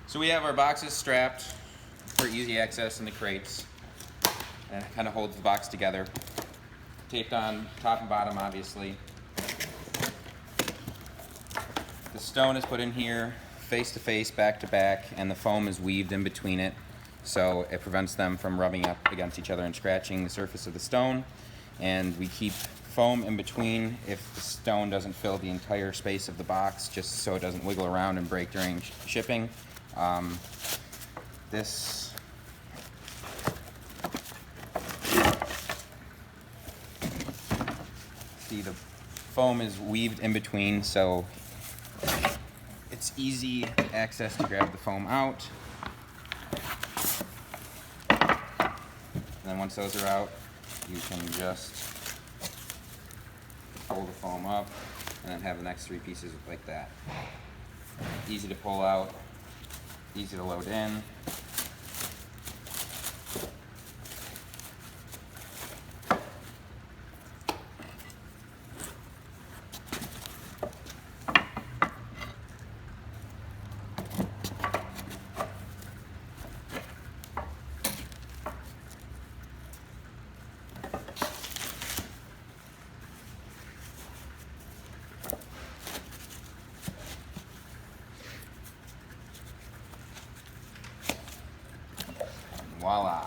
So we have our boxes strapped for easy access in the crates, and it kind of holds the box together. Taped on top and bottom, obviously. The stone is put in here face to face, back to back, and the foam is weaved in between it, so it prevents them from rubbing up against each other and scratching the surface of the stone. And we keep foam in between if the stone doesn't fill the entire space of the box, just so it doesn't wiggle around and break during shipping. See, the foam is weaved in between, so it's easy access to grab the foam out. And then once those are out, you can just pull the foam up and then have the next three pieces like that. Easy to pull out, easy to load in. Voila.